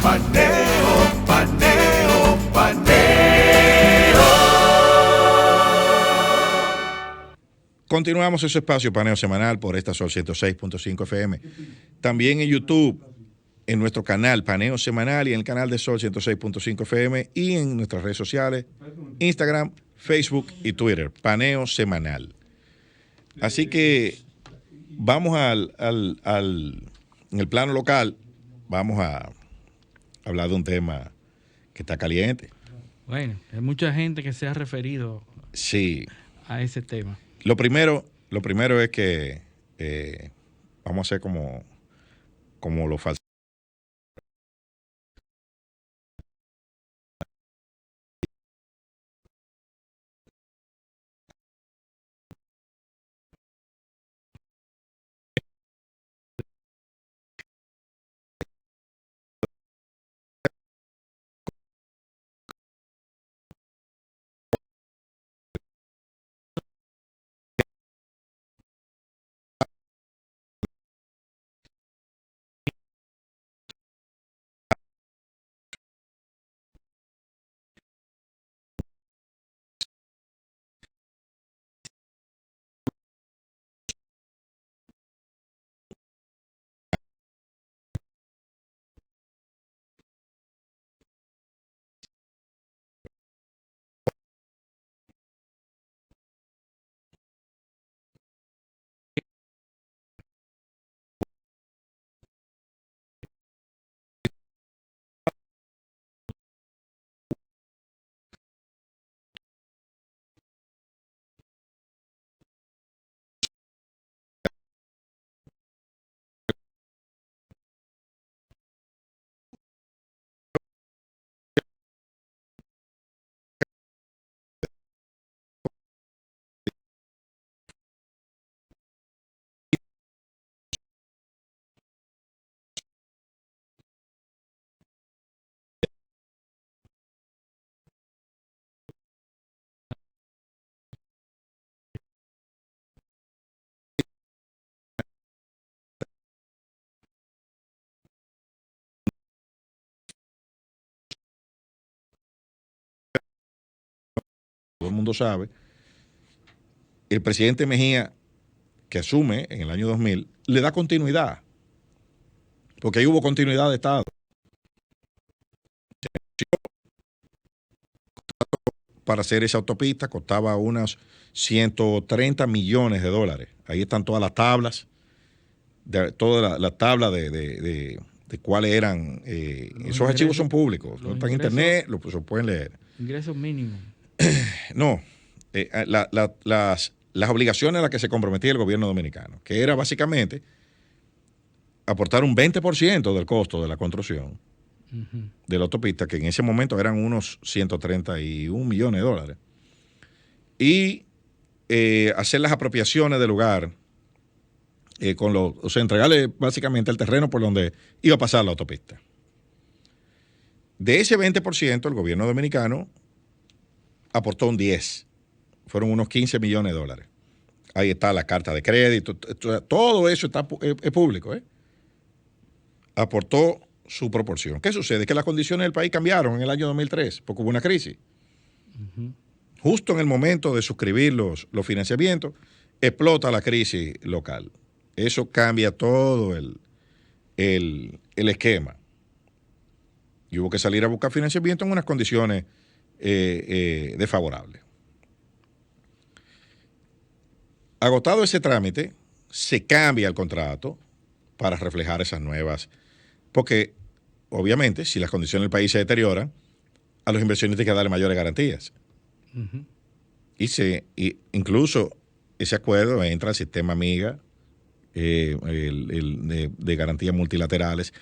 Paneo, paneo, paneo. Continuamos ese espacio paneo semanal por esta Sol 106.5 FM. También en YouTube, en nuestro canal Paneo Semanal y en el canal de Sol 106.5 FM y en nuestras redes sociales, Instagram, Facebook y Twitter, Paneo Semanal. Así que vamos en el plano local, vamos a hablar de un tema que está caliente. Bueno, hay mucha gente que se ha referido a ese tema. Lo primero es que vamos a hacer como lo falso. Todo el mundo sabe, el presidente Mejía, que asume en el año 2000, le da continuidad, porque ahí hubo continuidad de Estado. Para hacer esa autopista costaba unos 130 millones de dólares. Ahí están todas las tablas, toda la tabla de cuáles eran. Esos archivos son públicos, no están en internet, lo pueden leer. Ingresos mínimos. No, las obligaciones a las que se comprometía el gobierno dominicano, que era básicamente aportar un 20% del costo de la construcción de la autopista, que en ese momento eran unos 131 millones de dólares, y hacer las apropiaciones del lugar, o sea, entregarle básicamente el terreno por donde iba a pasar la autopista. De ese 20%, el gobierno dominicano aportó un 10%, fueron unos 15 millones de dólares. Ahí está la carta de crédito, todo eso es público. Aportó su proporción. ¿Qué sucede? Que las condiciones del país cambiaron en el año 2003, porque hubo una crisis. Justo en el momento de suscribir los financiamientos, explota la crisis local. Eso cambia todo el esquema. Y hubo que salir a buscar financiamiento en unas condiciones desfavorables. Agotado ese trámite, se cambia el contrato para reflejar esas nuevas, porque obviamente si las condiciones del país se deterioran, a los inversionistas hay que darle mayores garantías. Y incluso ese acuerdo entra al sistema MIGA, de garantías multilaterales.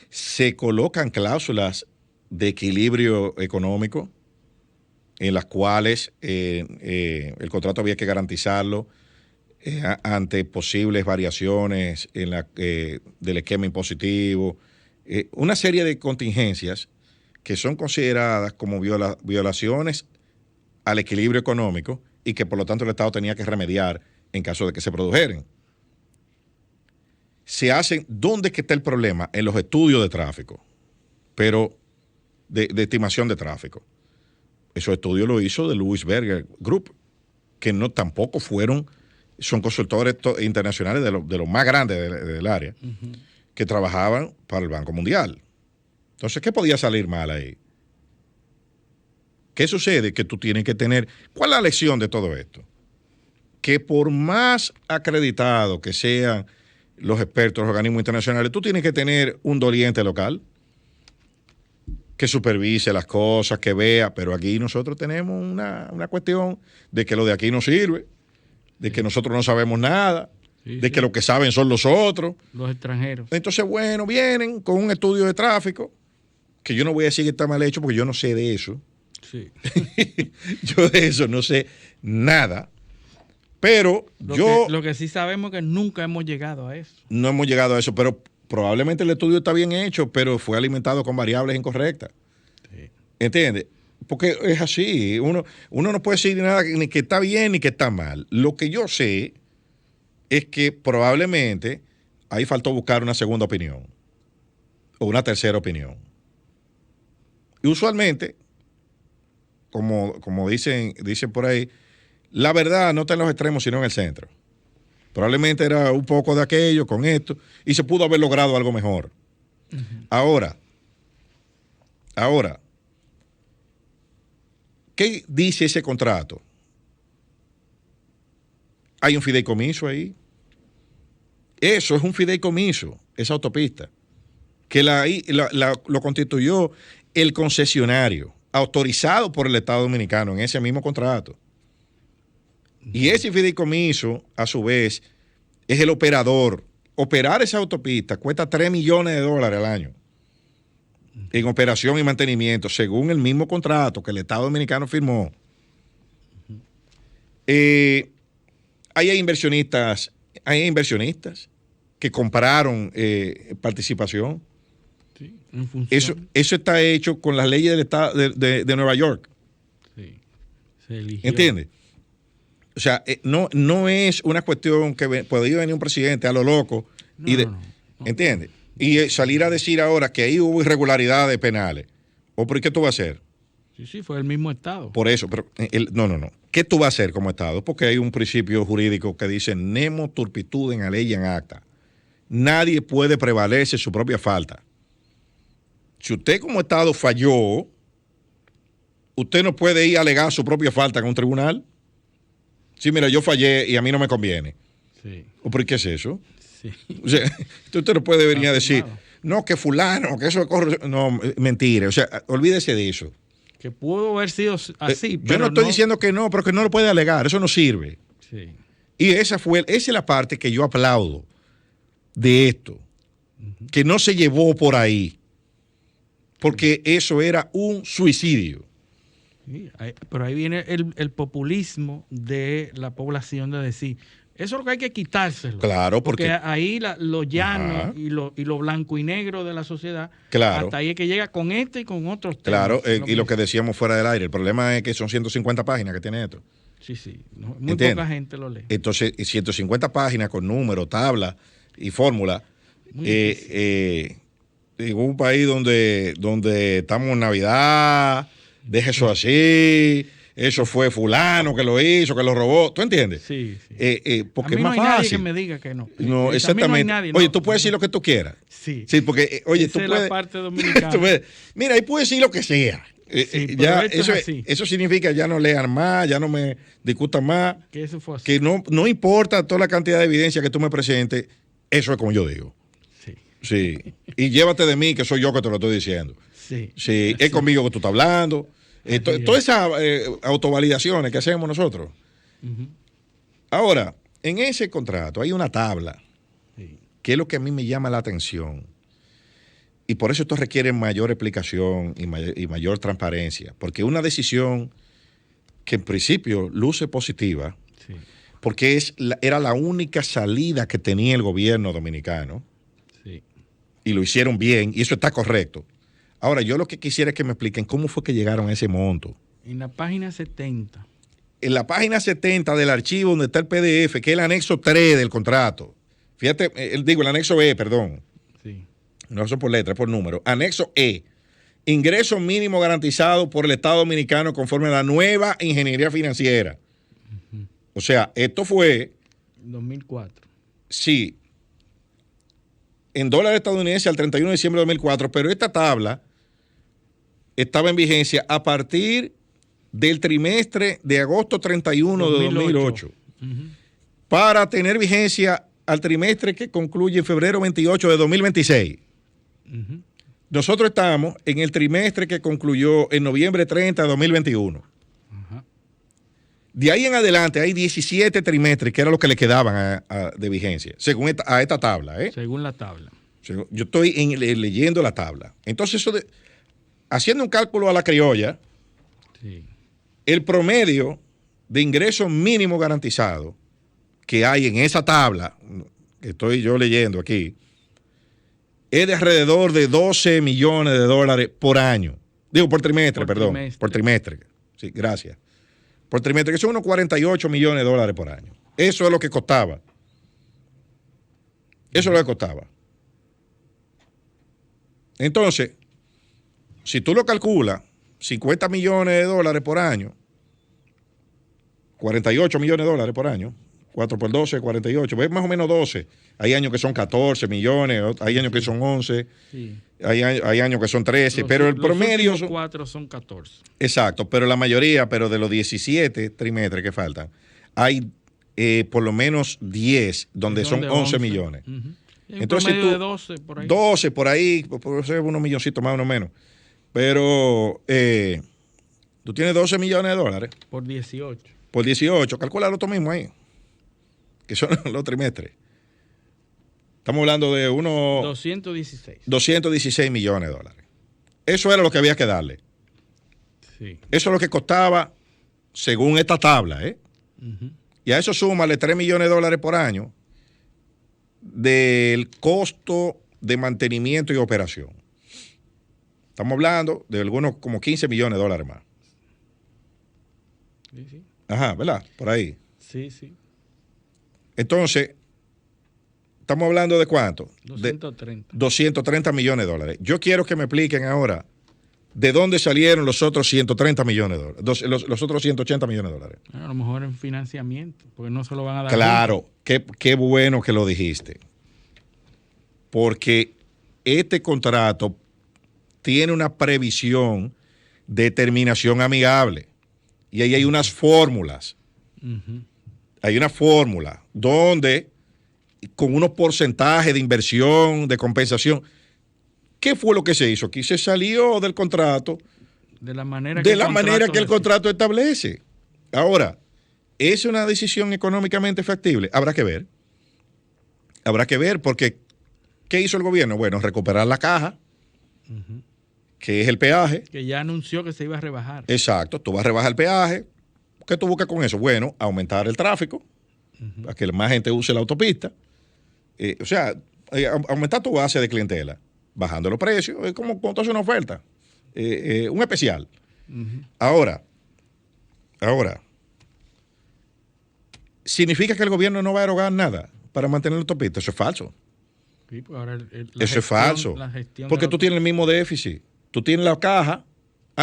Se colocan cláusulas de equilibrio económico en las cuales el contrato había que garantizarlo ante posibles variaciones del esquema impositivo, una serie de contingencias que son consideradas como violaciones al equilibrio económico y que por lo tanto el Estado tenía que remediar en caso de que se produjeran. Se hacen, ¿dónde es que está el problema? En los estudios de tráfico. pero de estimación de tráfico. Esos estudios lo hizo de Louis Berger Group, que no tampoco son consultores internacionales de los más grandes del área, que trabajaban para el Banco Mundial. Entonces, ¿qué podía salir mal ahí? ¿Qué sucede? Que tú tienes que tener... ¿Cuál es la lección de todo esto? Que por más acreditados que sean los expertos, los organismos internacionales, tú tienes que tener un doliente local que supervise las cosas, que vea, pero aquí nosotros tenemos una cuestión de que lo de aquí no sirve, de que nosotros no sabemos nada, de que lo que saben son los otros. Los extranjeros. Entonces, bueno, vienen con un estudio de tráfico, que yo no voy a decir que está mal hecho porque yo no sé de eso. Sí. Yo de eso no sé nada. Pero lo que sí sabemos es que nunca hemos llegado a eso. No hemos llegado a eso, pero probablemente el estudio está bien hecho, pero fue alimentado con variables incorrectas. Sí. ¿Entiendes? Porque es así. Uno no puede decir nada ni que está bien ni que está mal. Lo que yo sé es que probablemente ahí faltó buscar una segunda opinión o una tercera opinión. Y usualmente, como dicen por ahí, la verdad no está en los extremos, sino en el centro. Probablemente era un poco de aquello con esto y se pudo haber logrado algo mejor. Ahora, ¿qué dice ese contrato? Hay un fideicomiso ahí. Eso es un fideicomiso, esa autopista, que lo constituyó el concesionario, autorizado por el Estado Dominicano en ese mismo contrato. Y ese fideicomiso, a su vez, es el operador. Operar esa autopista cuesta $3 millones al año en operación y mantenimiento, según el mismo contrato que el Estado Dominicano firmó. Hay inversionistas que compraron participación. Sí, eso está hecho con las leyes del Estado de Nueva York. Sí, se eligió. ¿Entiendes? O sea, no es una cuestión que podría venir un presidente a lo loco no. ¿Entiendes? Y salir a decir ahora que ahí hubo irregularidades penales. ¿O por qué tú vas a hacer? Sí, fue el mismo Estado. Por eso, pero no. ¿Qué tú vas a hacer como Estado? Porque hay un principio jurídico que dice nemo turpitudinem alea acta. Nadie puede prevalecer su propia falta. Si usted como Estado falló, usted no puede ir a alegar su propia falta en un tribunal. Sí, mira, yo fallé y a mí no me conviene. Sí. ¿O por qué es eso? Sí. O sea, usted no puede venir a decir, no, que fulano, que eso es corrupción. No, mentira. O sea, olvídese de eso. Que pudo haber sido así. Yo no estoy diciendo que no, pero que no lo puede alegar. Eso no sirve. Sí. Y esa es la parte que yo aplaudo de esto. Que no se llevó por ahí. Porque eso era un suicidio. Sí, pero ahí viene el populismo de la población de decir, eso es lo que hay que quitárselo. Claro, porque ahí lo llano y lo blanco y negro de la sociedad, claro, hasta ahí es que llega con este y con otros temas. Claro, y lo que decíamos fuera del aire, el problema es que son 150 páginas que tiene esto. Sí, muy poca gente lo lee. Entonces, 150 páginas con números, tablas y fórmulas. En un país donde estamos en Navidad, deje eso así, eso fue fulano que lo hizo, que lo robó, ¿tú entiendes? Sí. Porque a mí es más no hay fácil. nadie que me diga que no. No, exactamente. No hay nadie, oye, tú puedes decir lo que tú quieras. Sí. Sí, porque, oye, esa tú es puedes. La parte dominicana. Mira, ahí puedes decir lo que sea. Ya, eso significa ya no lean más, ya no me discutan más. Que eso fue así. Que no importa toda la cantidad de evidencia que tú me presentes, eso es como yo digo. Sí. Y llévate de mí, que soy yo que te lo estoy diciendo. Sí. Es conmigo que tú estás hablando. Todas esas autovalidaciones que hacemos nosotros. Ahora, en ese contrato hay una tabla que es lo que a mí me llama la atención. Y por eso esto requiere mayor explicación y mayor transparencia. Porque una decisión que en principio luce positiva, porque era la única salida que tenía el gobierno dominicano. Y lo hicieron bien, y eso está correcto. Ahora, yo lo que quisiera es que me expliquen cómo fue que llegaron a ese monto. En la página 70. En la página 70 del archivo donde está el PDF, que es el anexo 3 del contrato. Fíjate, el anexo E, perdón. Sí. No son por letra, es por número. Anexo E. ingreso mínimo garantizado por el Estado Dominicano conforme a la nueva ingeniería financiera. O sea, esto fue... 2004. Sí, en dólares estadounidenses al 31 de diciembre de 2004, pero esta tabla estaba en vigencia a partir del trimestre de agosto 31 de 2008, para tener vigencia al trimestre que concluye en febrero 28 de 2026. Nosotros estamos en el trimestre que concluyó en noviembre 30 de 2021. De ahí en adelante hay 17 trimestres que era lo que le quedaban de vigencia, según esta tabla. Según la tabla. Yo estoy leyendo la tabla. Entonces, haciendo un cálculo a la criolla, Sí. el promedio de ingreso mínimo garantizado que hay en esa tabla, que estoy yo leyendo aquí, es de alrededor de 12 millones de dólares por año. Digo, por trimestre, perdón. Por trimestre. Sí, gracias. Por trimestre, que son unos 48 millones de dólares por año. Eso es lo que costaba. Eso es lo que costaba. Entonces, si tú lo calculas, 50 millones de dólares por año, 48 millones de dólares por año, 4 por 12, 48, ves más o menos 12. Hay años que son 14 millones, hay años que son 11, Sí. hay años que son 13, pero el promedio... Los 4 son 14. Exacto, pero la mayoría, pero de los 17 trimestres que faltan, hay por lo menos 10 donde son 11 millones. Entonces, de 12 por ahí. 12 por ahí, por ser unos milloncitos más o menos. Pero tú tienes 12 millones de dólares. Por 18. Por 18, calcúlalo tú mismo ahí, que son los trimestres. Estamos hablando de unos 216 millones de dólares. Eso era lo que había que darle. Sí. Eso es lo que costaba según esta tabla, Y a eso súmale 3 millones de dólares por año del costo de mantenimiento y operación. Estamos hablando de algunos como 15 millones de dólares más. Sí, sí. Ajá, ¿verdad? Por ahí. Sí, sí. Entonces, estamos hablando de cuánto? 230. De 230 millones de dólares. Yo quiero que me expliquen ahora de dónde salieron los otros 130 millones de dólares, los otros 180 millones de dólares. Bueno, a lo mejor en financiamiento, porque no se lo van a dar. Claro, qué bueno que lo dijiste. Porque este contrato tiene una previsión de terminación amigable. Y ahí hay unas fórmulas. Hay una fórmula donde, con unos porcentajes de inversión, de compensación, ¿qué fue lo que se hizo? Aquí se salió del contrato de la manera que el contrato establece. Ahora, ¿es una decisión económicamente factible? Habrá que ver. Habrá que ver porque ¿qué hizo el gobierno? Bueno, recuperar la caja, que es el peaje. Que ya anunció que se iba a rebajar. Exacto, tú vas a rebajar el peaje. ¿Qué tú buscas con eso? Bueno, aumentar el tráfico, para que más gente use la autopista. O sea, aumentar tu base de clientela, bajando los precios, es como cuando haces una oferta, un especial. Ahora, ¿significa que el gobierno no va a erogar nada para mantener la autopista? Eso es falso. Sí, pues ahora Eso es falso. Porque tú tienes el mismo déficit. Tú tienes la caja.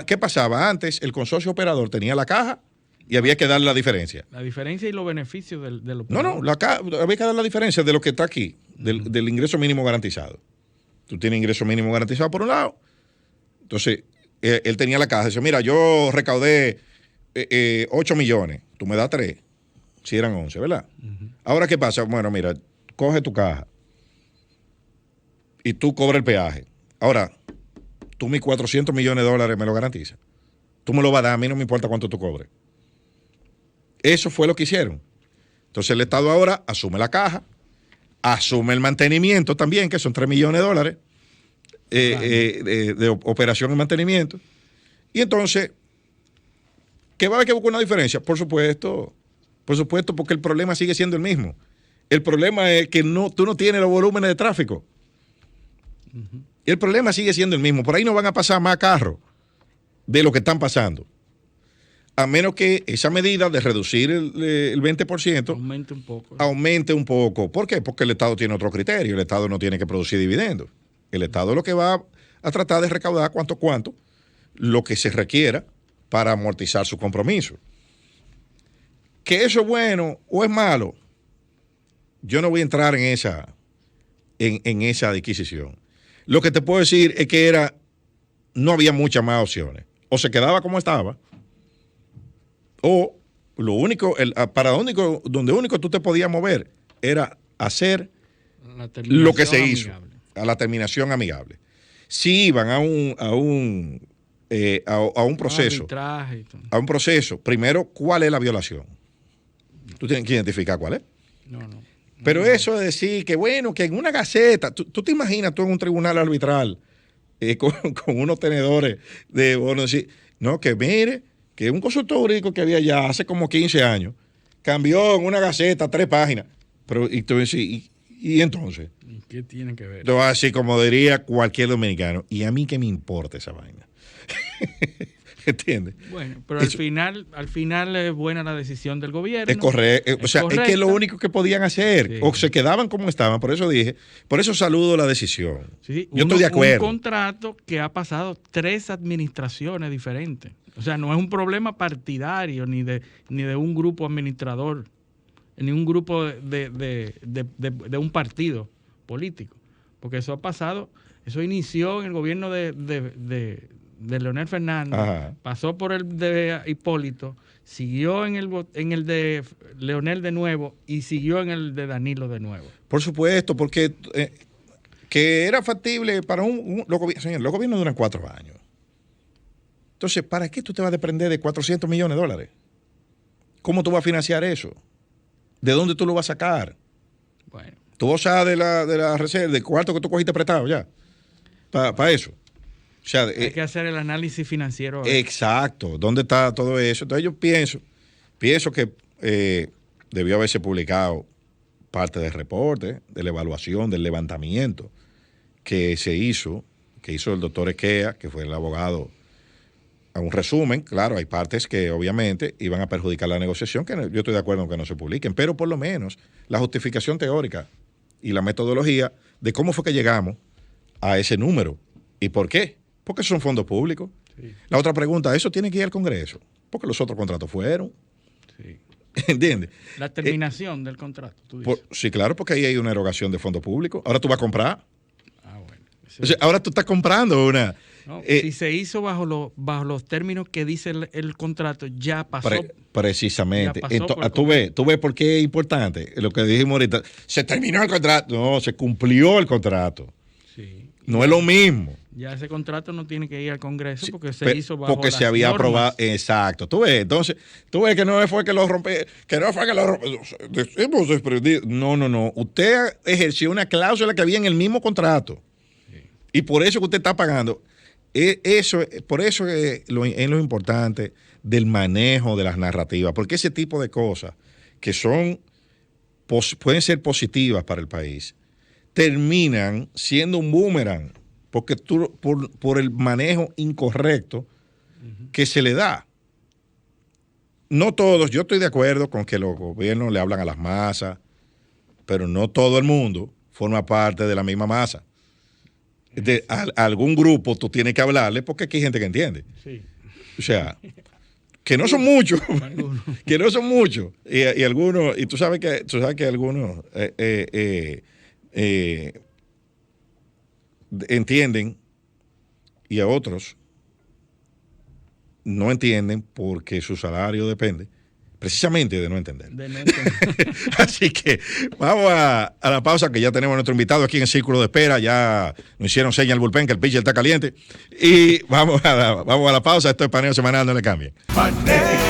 ¿Qué pasaba? Antes el consorcio operador tenía la caja y había que darle la diferencia. La diferencia y los beneficios del operador. No, había que dar la diferencia de lo que está aquí, del ingreso mínimo garantizado. Tú tienes ingreso mínimo garantizado por un lado. Entonces, él tenía la caja. Dice, mira, yo recaudé 8 millones. Tú me das 3. Si eran 11, ¿verdad? Ahora, ¿qué pasa? Bueno, mira, coge tu caja y tú cobras el peaje. Ahora, tú mis 400 millones de dólares me lo garantizas. Tú me lo vas a dar, a mí no me importa cuánto tú cobres. Eso fue lo que hicieron. Entonces el Estado ahora asume la caja, asume el mantenimiento también, que son 3 millones de dólares de operación y mantenimiento. Y entonces, ¿qué va a haber que buscar una diferencia? Por supuesto, porque el problema sigue siendo el mismo. El problema es que tú no tienes los volúmenes de tráfico. El problema sigue siendo el mismo. Por ahí no van a pasar más carros de lo que están pasando. A menos que esa medida de reducir el 20% aumente un poco. ¿Por qué? Porque el Estado tiene otro criterio. El Estado no tiene que producir dividendos. El Estado lo que va a a tratar de recaudar cuanto lo que se requiera para amortizar su compromiso. ¿Que eso es bueno o es malo? Yo no voy a entrar en esa adquisición. Lo que te puedo decir es que no había muchas más opciones. O se quedaba como estaba, o donde único tú te podías mover era hacer lo que se hizo, a la terminación amigable. Si iban a un proceso, a un proceso, primero, ¿cuál es la violación? Tú tienes que identificar cuál es. Pero eso de decir que, bueno, que en una gaceta, tú te imaginas tú en un tribunal arbitral con unos tenedores de bonos, decir, no, que mire, que un consultor jurídico que había ya hace como 15 años, cambió en una gaceta 3 páginas. Pero, y tú decís, ¿y entonces? ¿Qué tiene que ver? Entonces, así como diría cualquier dominicano, ¿y a mí qué me importa esa vaina? ¿Entiendes? Bueno, pero al final es buena la decisión del gobierno. Es correcto. O sea, es que es lo único que podían hacer. Sí. O se quedaban como estaban. Por eso saludo la decisión. Sí, yo estoy de acuerdo. Un contrato que ha pasado 3 administraciones diferentes. O sea, no es un problema partidario ni de un grupo administrador, ni un grupo de un partido político. Porque eso ha pasado, eso inició en el gobierno de Leonel Fernández, ajá, pasó por el de Hipólito, siguió en el de Leonel de nuevo y siguió en el de Danilo de nuevo. Por supuesto, porque que era factible para señor, los gobiernos duran 4 años. Entonces, ¿para qué tú te vas a depender de $400 millones? ¿Cómo tú vas a financiar eso? ¿De dónde tú lo vas a sacar? Bueno. Tú vas a de la reserva, del cuarto que tú cogiste prestado ya, para eso. O sea, hay que hacer el análisis financiero. Exacto. ¿Dónde está todo eso? Entonces yo pienso que debió haberse publicado parte del reporte, de la evaluación, del levantamiento que hizo el doctor Esquea, que fue el abogado, a un resumen. Claro, hay partes que obviamente iban a perjudicar la negociación, que yo estoy de acuerdo en que no se publiquen, pero por lo menos la justificación teórica y la metodología de cómo fue que llegamos a ese número y por qué. Porque son fondos públicos. Sí. La otra pregunta, ¿eso tiene que ir al Congreso? Porque los otros contratos fueron. Sí. ¿Entiendes? La terminación del contrato, tú dices. Sí, claro, porque ahí hay una erogación de fondos públicos. Ahora tú vas a comprar. Bueno. O sea, ahora tú estás comprando una... No, si se hizo bajo los términos que dice el contrato, ya pasó. Precisamente. Ya pasó. Tú ves por qué es importante lo que dijimos ahorita. Se terminó el contrato. No, se cumplió el contrato. Sí. No es lo mismo. Ya ese contrato no tiene que ir al Congreso porque se hizo bajo porque se había normas. Aprobado. Exacto. Tú ves, entonces, que no fue que lo rompió, hemos desprendido. No. Usted ejerció una cláusula que había en el mismo contrato. Sí. Y por eso que usted está pagando. Por eso es lo importante del manejo de las narrativas. Porque ese tipo de cosas que pueden ser positivas para el país, terminan siendo un boomerang. Porque por el manejo incorrecto que se le da. No todos, yo estoy de acuerdo con que los gobiernos le hablan a las masas, pero no todo el mundo forma parte de la misma masa. A algún grupo tú tienes que hablarle porque aquí hay gente que entiende. Sí. O sea, que no son muchos, que no son muchos. Y algunos, y tú sabes que algunos entienden y a otros no entienden porque su salario depende precisamente de no entender. Así que vamos a la pausa, que ya tenemos a nuestro invitado aquí en el círculo de espera. Ya nos hicieron señas al bullpen que el pitcher está caliente. Y vamos a la pausa. Esto es Paneo Semanal, no le cambien. Paneo.